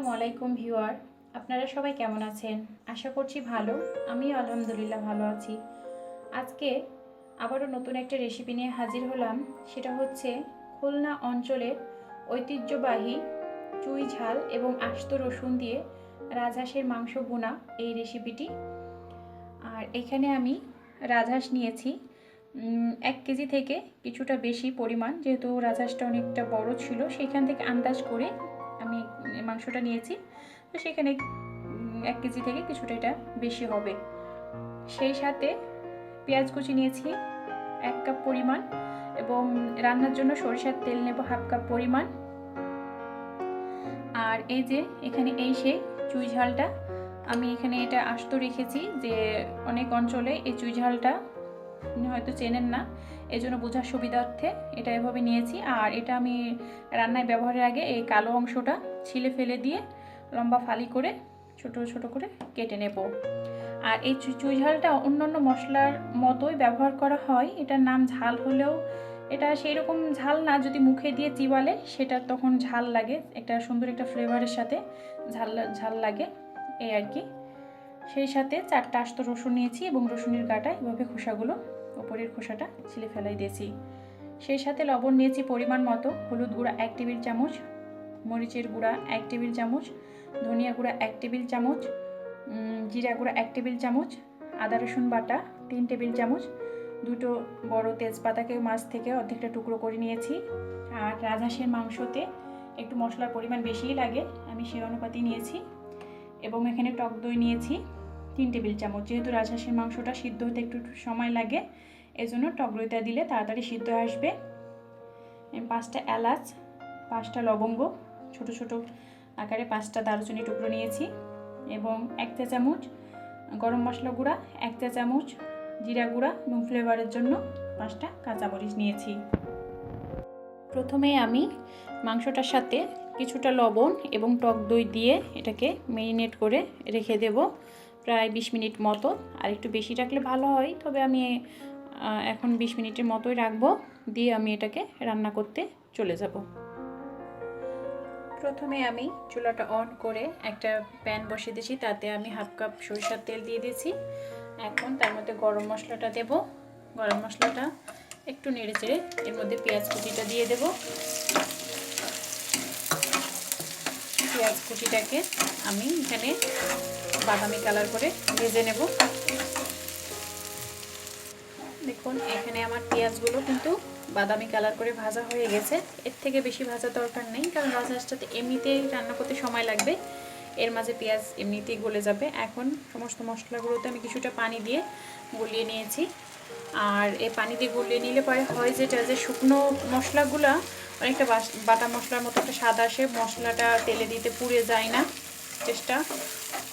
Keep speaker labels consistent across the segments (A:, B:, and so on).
A: আসসালামু আলাইকুম ভিউয়ার, আপনারা সবাই কেমন আছেন? আশা করছি ভালো। আমিও আলহামদুলিল্লাহ ভালো আছি। আজকে আবারও নতুন একটা রেসিপি নিয়ে হাজির হলাম। সেটা হচ্ছে খুলনা অঞ্চলের ঐতিহ্যবাহী চুই ঝাল এবং আস্ত রসুন দিয়ে রাজহাঁসের মাংস ভুনা এই রেসিপিটি। আর এখানে আমি রাজহাঁস নিয়েছি 1 কেজি থেকে কিছুটা বেশি পরিমাণ, যেহেতু রাজহাঁসটা অনেকটা বড় ছিল সেখান থেকে আন্দাজ করে আমি মাংসটা নিয়েছি। তো সেখানে 1 কেজি থেকে কিছুটা এটা বেশি হবে। সেই সাথে পেঁয়াজ কুচি নিয়েছি 1 কাপ পরিমাণ এবং রান্নার জন্য সরিষার তেল নেব 1/2 কাপ পরিমাণ। আর এই যে এখানে এই সেই চুই ঝালটা আমি এখানে এটা আস্ত রেখেছি, যে অনেক অঞ্চলে এই চুই ঝালটা হয়তো চেনেন না, এই জন্য বোঝার সুবিধার্থে এটা এভাবে নিয়েছি। আর এটা আমি রান্নায় ব্যবহারের আগে এই কালো অংশটা ছিলে ফেলে দিয়ে লম্বা ফালি করে ছোট ছোট করে কেটে নেব। আর এই চুই ঝালটা অন্যান্য মশলার মতোই ব্যবহার করা হয়। এটার নাম ঝাল হলেও এটা সেই রকম ঝাল না, যদি মুখে দিয়ে চিবালে সেটা তখন ঝাল লাগে, একটা সুন্দর একটা ফ্লেভারের সাথে ঝাল লাগে এই আর কি। সেই সাথে 4টা আস্ত রসুন নিয়েছি এবং রসুনের গাটা এভাবে খোসাগুলো উপরের খোসাটা ছিলে ফেলাই দিয়েছি। সেই সাথে লবণ নিয়েছি পরিমাণ মতো, হলুদ গুঁড়া 1 টেবিল চামচ, মরিচের গুঁড়া 1 টেবিল চামচ, ধনিয়া গুঁড়া 1 টেবিল চামচ, জিরা গুঁড়া 1 টেবিল চামচ, আদা রসুন বাটা 3 টেবিল চামচ, 2টো বড় তেজপাতাকে মাছ থেকে অর্ধেকটা টুকরো করে নিয়েছি। আর রাজহাঁসের মাংসতে একটু মশলার পরিমাণ বেশিই লাগে, আমি সেই অনুপাতে নিয়েছি। এবং এখানে টক দই নিয়েছি 3 টেবিল চামচ, যেহেতু রাজহাঁসের মাংসটা সিদ্ধ হতে একটু সময় লাগে, এজন্য টক দইটা দিলে তাড়াতাড়ি সিদ্ধ আসবে। 5টা এলাচ, 5টা লবঙ্গ, ছোট ছোট আকারে 5টা দারুচিনি টুকরো নিয়েছি এবং 1 চা চামচ গরম মশলা গুঁড়া, 1 চা চামচ জিরা গুঁড়া এবং ফ্লেভারের জন্য 5টা কাঁচামরিচ নিয়েছি। প্রথমে আমি মাংসটার সাথে কিছুটা লবণ এবং টক দই দিয়ে এটাকে ম্যারিনেট করে রেখে দেব প্রায় 20 মিনিট মতো। আর একটু বেশি রাখলে ভালো হয়, তবে আমি এখন 20 মিনিটের মতোই রাখবো, দিয়ে আমি এটাকে রান্না করতে চলে যাব। প্রথমে আমি চুলাটা অন করে একটা প্যান বসিয়ে দিয়েছি, তাতে আমি 1/2 কাপ সরিষার তেল দিয়ে দিয়েছি। এখন তার মধ্যে গরম মশলাটা দেব। গরম মশলাটা একটু নেড়ে চেড়ে এর মধ্যে পেঁয়াজ কুচিটা দিয়ে দেব। পেঁয়াজ কুচিটাকে আমি এখানে বাদামি কালার করে ভেজে নেব। দেখুন এখানে আমার পেঁয়াজগুলো কিন্তু বাদামি কালার করে ভাজা হয়ে গেছে। এর থেকে বেশি ভাজা দরকার নেই, কারণ রাজহাঁসটাতে এমনিতেই রান্না করতে সময় লাগবে, এর মাঝে পেঁয়াজ এমনিতেই গলে যাবে। এখন সমস্ত মশলাগুলোতে আমি কিছুটা পানি দিয়ে গলিয়ে নিয়েছি। আর এই পানি দিয়ে গলিয়ে নিলে পরে হয় যেটা, যে শুকনো মশলাগুলো অনেকটা বাটা মশলার মতো একটা স্বাদ আসে, মশলাটা তেলে দিতে পুড়ে যায় না, টেস্টটা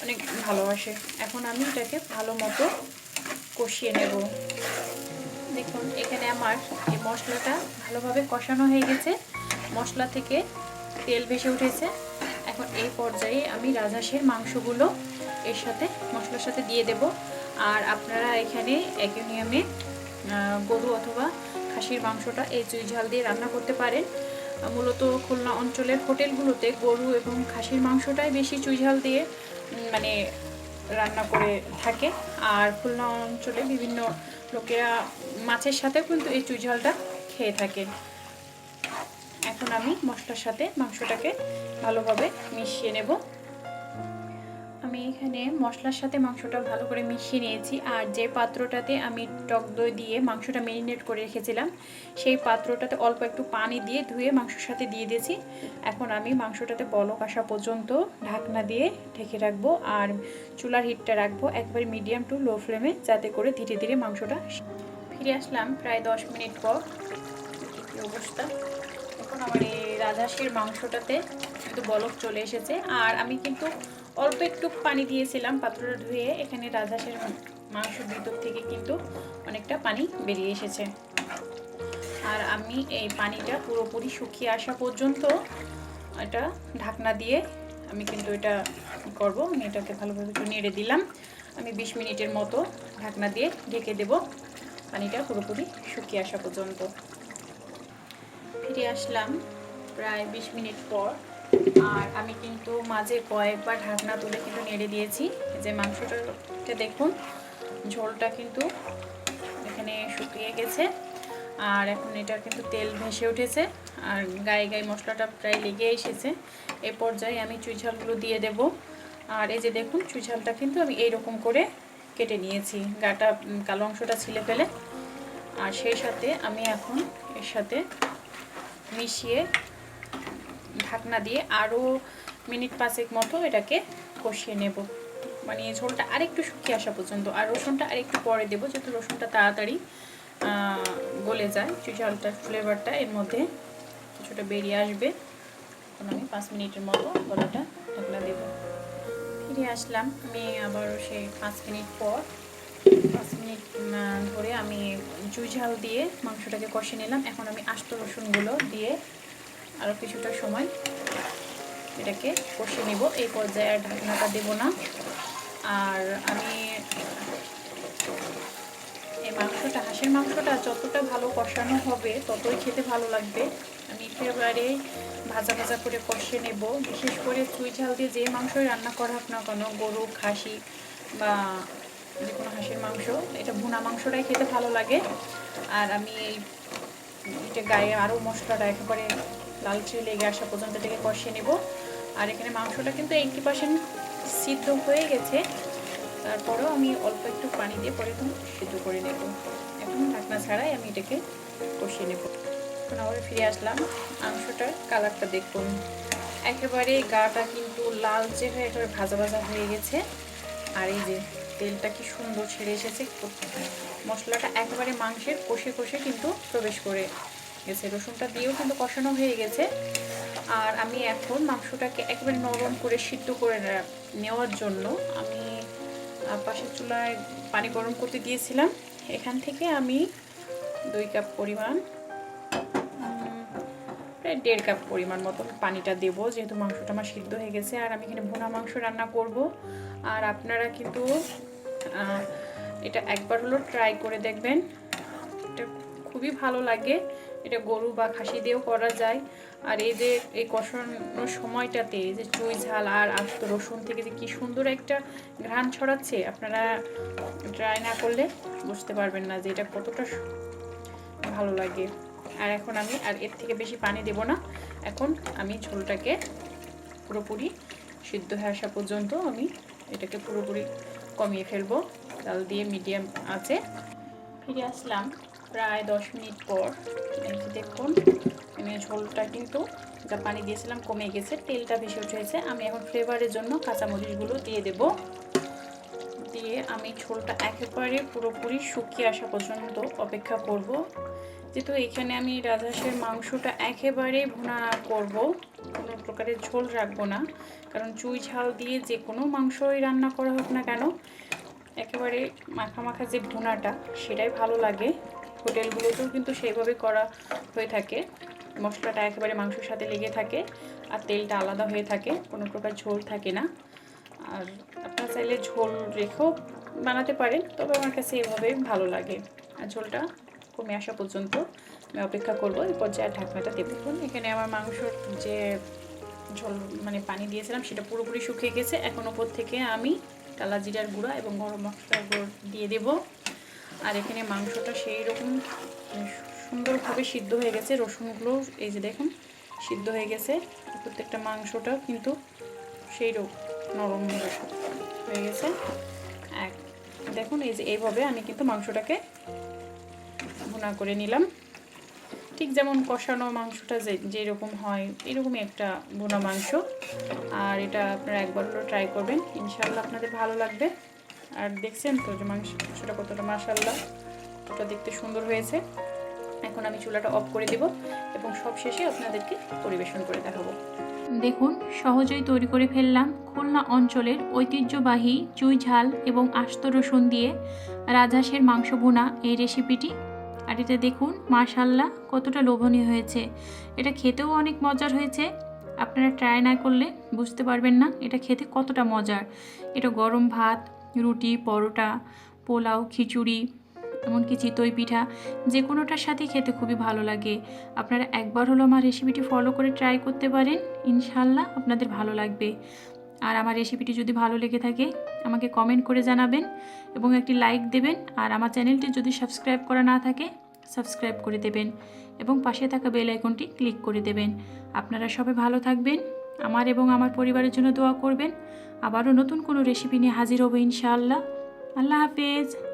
A: অনেক ভালো আসে। এখন আমি এটাকে ভালো মতো কষিয়ে নেব। দেখুন এখানে আমার এই মশলাটা ভালোভাবে কষানো হয়ে গেছে, মশলা থেকে তেল ভেসে উঠেছে। এখন এই পর্যায়ে আমি রাজহাঁসের মাংসগুলো এর সাথে মশলার সাথে দিয়ে দেব। আর আপনারা এখানে একই নিয়মে গরু অথবা খাসির মাংসটা এই চুই ঝাল দিয়ে রান্না করতে পারেন। মূলত খুলনা অঞ্চলের হোটেলগুলোতে গরু এবং খাসির মাংসটাই বেশি চুই ঝাল দিয়ে মানে রান্না করে থাকে। আর খুলনা অঞ্চলে বিভিন্ন লোকেরা মাছের সাথেও কিন্তু এই চুই ঝালটা খেয়ে থাকে। এখন আমি মশলার সাথে মাংসটাকে ভালোভাবে মিশিয়ে নেব। আমি এখানে মশলার সাথে মাংসটা ভালো করে মিশিয়ে নিয়েছি। আর যে পাত্রটাতে আমি টক দই দিয়ে মাংসটা ম্যারিনেট করে রেখেছিলাম, সেই পাত্রটাতে অল্প একটু পানি দিয়ে ধুয়ে মাংসের সাথে দিয়ে দিয়েছি। এখন আমি মাংসটাতে বলক আসা পর্যন্ত ঢাকনা দিয়ে ঢেকে রাখবো। আর চুলার হিটটা রাখবো একবারে মিডিয়াম টু লো ফ্লেমে, যাতে করে ধীরে ধীরে মাংসটা। ফিরে আসলাম প্রায় 10 মিনিট পর। কী অবস্থা, এখন আমার এই রাজহাঁসের মাংসটাতে কিন্তু বলক চলে এসেছে। আর আমি কিন্তু অল্প একটু পানি দিয়েছিলাম পাত্রটা ধুয়ে, এখানে রাজহাঁসের মাংসের ভিতর থেকে কিন্তু অনেকটা পানি বেরিয়ে এসেছে। আর আমি এই পানিটা পুরোপুরি শুকিয়ে আসা পর্যন্ত এটা ঢাকনা দিয়ে আমি কিন্তু এটা করব। আমি এটাকে ভালোভাবে একটু নেড়ে দিলাম। আমি 20 মিনিটের মতো ঢাকনা দিয়ে ঢেকে দেব, পানিটা পুরোপুরি শুকিয়ে আসা পর্যন্ত। ফিরে আসলাম প্রায় 20 মিনিট পর। আর আমি কিন্তু মাঝে কয়েকবার ঢাকনা তুলে কিন্তু নেড়ে দিয়েছি। যে মাংসটাকে দেখুন ঝোলটা কিন্তু এখানে শুকিয়ে গেছে, আর এখন এটা কিন্তু তেল ভেসে উঠেছে আর গায়ে গায়ে মশলাটা প্রায় লেগে এসেছে। এই পর্যায়ে আমি চুই ঝালগুলো দিয়ে দেব। আর এই যে দেখুন চুই ঝালটা কিন্তু আমি এইরকম করে কেটে নিয়েছি, গাটা কালো অংশটা ছিলে ফেলে। আর সেই সাথে আমি এখন এর সাথে মিশিয়ে ঢাকনা দিয়ে আরও মিনিট 5 মতো এটাকে কষিয়ে নেব, মানে ঝোলটা আরেকটু শুকিয়ে আসা পর্যন্ত। আর রসুনটা আরেকটু পরে দেবো, যেহেতু রসুনটা তাড়াতাড়ি গলে যায়, চুই ঝালটার ফ্লেভারটা এর মধ্যে কিছুটা বেরিয়ে আসবে। এখন আমি 5 মিনিটের মতো গলাটা ঢাকনা দেব। ফিরে আসলাম আমি আবারও সেই 5 মিনিট পর। 5 মিনিট ধরে আমি চুই ঝাল দিয়ে মাংসটাকে কষিয়ে নিলাম। এখন আমি আস্ত রসুনগুলো দিয়ে আরও কিছুটা সময় এটাকে কষিয়ে নেব। এই পর্যায়ে আর ঢাকনাটা দেব না। আর আমি এই মাংসটা, হাঁসের মাংসটা যতটা ভালো কষানো হবে ততই খেতে ভালো লাগবে। আমি একেবারে ভাজা ভাজা করে কষিয়ে নেব। বিশেষ করে চুই ঝাল দিয়ে যে মাংসই রান্না করা হোক না কেন, গরু, খাসি বা যে কোনো হাঁসের মাংস, এটা ভুনা মাংসটাই খেতে ভালো লাগে। আর আমি এটা গায়ে আরও মশলাটা একেবারে লালচে লেগে আসা পর্যন্ত এটাকে কষিয়ে নেব। আর এখানে মাংসটা কিন্তু 80% সিদ্ধ হয়ে গেছে, তারপরেও আমি অল্প একটু পানি দিয়ে পরে একদম সিদ্ধ করে নেব। এখন ঢাকনা ছাড়াই আমি এটাকে কষিয়ে নেব। এখন আবার ফিরে আসলাম। মাংসটার কালারটা দেখুন, একেবারে গাটা কিন্তু লালচে হয়ে একেবারে ভাজা ভাজা হয়ে গেছে। আর এই যে তেলটা কি সুন্দর ছেড়ে এসেছে, মশলাটা একেবারে মাংসের কষে কষে কিন্তু প্রবেশ করে গেছে। রসুনটা দিয়েও কিন্তু কষানো হয়ে গেছে। আর আমি এখন মাংসটাকে একেবারে নরম করে সিদ্ধ করে নেওয়ার জন্য আমি পাশের চুলায় পানি গরম করতে দিয়েছিলাম। এখান থেকে আমি 2 কাপ পরিমাণ, প্রায় 1.5 কাপ পরিমাণ মতো পানিটা দেবো, যেহেতু মাংসটা আমার সিদ্ধ হয়ে গেছে। আর আমি এখানে ভুনা মাংস রান্না করব। আর আপনারা কিন্তু এটা একবার হলো ট্রাই করে দেখবেন, এটা খুবই ভালো লাগে। এটা গরু বা খাসি দিয়েও করা যায়। আর এই যে এই কষানোর সময়টাতে যে চুই ঝাল আর আস্ত রসুন থেকে যে কি সুন্দর একটা ঘ্রাণ ছড়াচ্ছে, আপনারা ট্রাই না করলে বুঝতে পারবেন না যে এটা কতটা ভালো লাগে। আর এখন আমি আর এর থেকে বেশি পানি দেব না। এখন আমি ঝোলটাকে পুরোপুরি সিদ্ধ হয়ে আসা পর্যন্ত আমি এটাকে পুরোপুরি কমিয়ে ফেলবো। জাল দিয়ে মিডিয়াম আছে। ফিরে আসলাম প্রায় 10 মিনিট পর। এই যে দেখুন আমি ঝোলটা কিন্তু যা পানি দিয়েছিলাম কমে গেছে, তেলটা ভেসে উঠেছে। আমি এখন ফ্লেভারের জন্য কাঁচামরিচগুলো দিয়ে দেব। দিয়ে আমি ঝোলটা একেবারে পুরোপুরি শুকিয়ে আসা পর্যন্ত অপেক্ষা করব। যেহেতু এখানে আমি রাজহাঁসের মাংসটা একেবারে ভুনা করব, কোনো প্রকারের ঝোল রাখবো না। কারণ চুই ঝাল দিয়ে যে কোনো মাংসই রান্না করা হোক না কেন, একেবারে মাখা মাখা যে ভুনাটা সেটাই ভালো লাগে। হোটেলগুলোতেও কিন্তু সেইভাবে করা হয়ে থাকে, মশলাটা একেবারে মাংসের সাথে লেগে থাকে আর তেলটা আলাদা হয়ে থাকে, কোনো প্রকার ঝোল থাকে না। আর আপনারা চাইলে ঝোল রেখেও বানাতে পারেন, তবে আমার কাছে এভাবে ভালো লাগে। আর ঝোলটা কমে আসা পর্যন্ত আমি অপেক্ষা করব। এই পর্যায়ে ঢাকনাটা দেব। এখানে আমার মাংসর যে ঝোল মানে পানি দিয়েছিলাম সেটা পুরোপুরি শুকিয়ে গেছে। এখন ওপর থেকে আমি কালা জিরার গুঁড়া এবং গরম মশলার গুঁড়ো দিয়ে দেব। আর এখানে মাংসটা সেই রকম সুন্দরভাবে সিদ্ধ হয়ে গেছে। রসুনগুলো এই যে দেখুন সিদ্ধ হয়ে গেছে, প্রত্যেকটা মাংসটাও কিন্তু সেই রকম নরম হয়ে গেছে। দেখুন এই যে এইভাবে আমি কিন্তু মাংসটাকে ভুনা করে নিলাম, ঠিক যেমন কষানো মাংসটা যেরকম হয় এরকমই একটা ভুনা মাংস। আর এটা আপনারা একবার হলো ট্রাই করবেন, ইনশাআল্লাহ আপনাদের ভালো লাগবে। আর দেখছেন তো যে মাংসটা কতটা মাশাআল্লাহ কতটা দেখতে সুন্দর হয়েছে। এখন আমি চুলাটা অফ করে দেব এবং সব শেষে আপনাদেরকে পরিবেশন করে দেখাবো।
B: দেখুন সহজেই তৈরি করে ফেললাম খুলনা অঞ্চলের ঐতিহ্যবাহী চুই ঝাল এবং আস্ত রসুন দিয়ে রাজহাঁসের মাংস ভুনা এই রেসিপিটি। আর এটা দেখুন মাশাআল্লাহ কতটা লোভনীয় হয়েছে। এটা খেতেও অনেক মজার হয়েছে। আপনারা ট্রাই না করলে বুঝতে পারবেন না এটা খেতে কতটা মজার। এটা গরম ভাত, রুটি, পরোটা, পোলাও, খিচুড়ি এমনকি চিতই পিঠা, যে কোনোটার সাথেই খেতে খুবই ভালো লাগে। আপনারা একবার হলো আমার রেসিপিটি ফলো করে ট্রাই করতে পারেন, ইনশাল্লাহ আপনাদের ভালো লাগবে। আর আমার রেসিপিটি যদি ভালো লেগে থাকে আমাকে কমেন্ট করে জানাবেন এবং একটি লাইক দেবেন। আর আমার চ্যানেলটি যদি সাবস্ক্রাইব করা না থাকে সাবস্ক্রাইব করে দেবেন এবং পাশে থাকা বেল আইকনটি ক্লিক করে দেবেন। আপনারা সবাই ভালো থাকবেন, আমার এবং আমার পরিবারের জন্য দোয়া করবেন। আবারও নতুন কোনো রেসিপি নিয়ে হাজির হব ইনশাআল্লাহ। আল্লাহ হাফেজ।